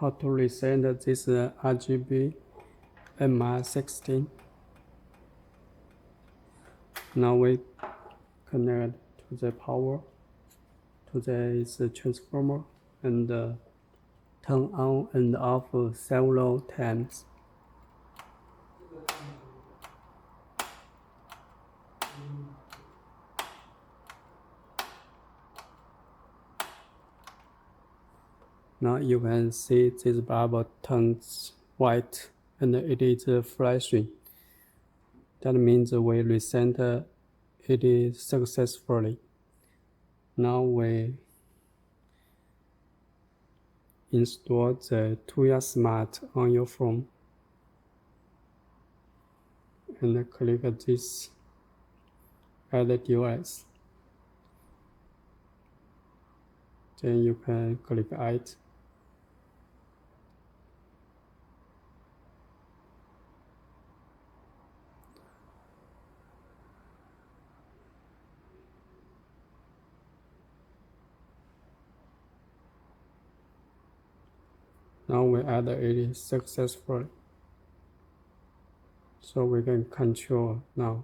how to reset this RGB MR16. Now we connect to the power, to this transformer, and turn on and off several times. Now you can see this bulb turns white and it is flashing. That means we reset it successfully. Now we install the Tuya Smart on your phone and click this Add device. Then you can click Add. Now we add it successfully. So we can control now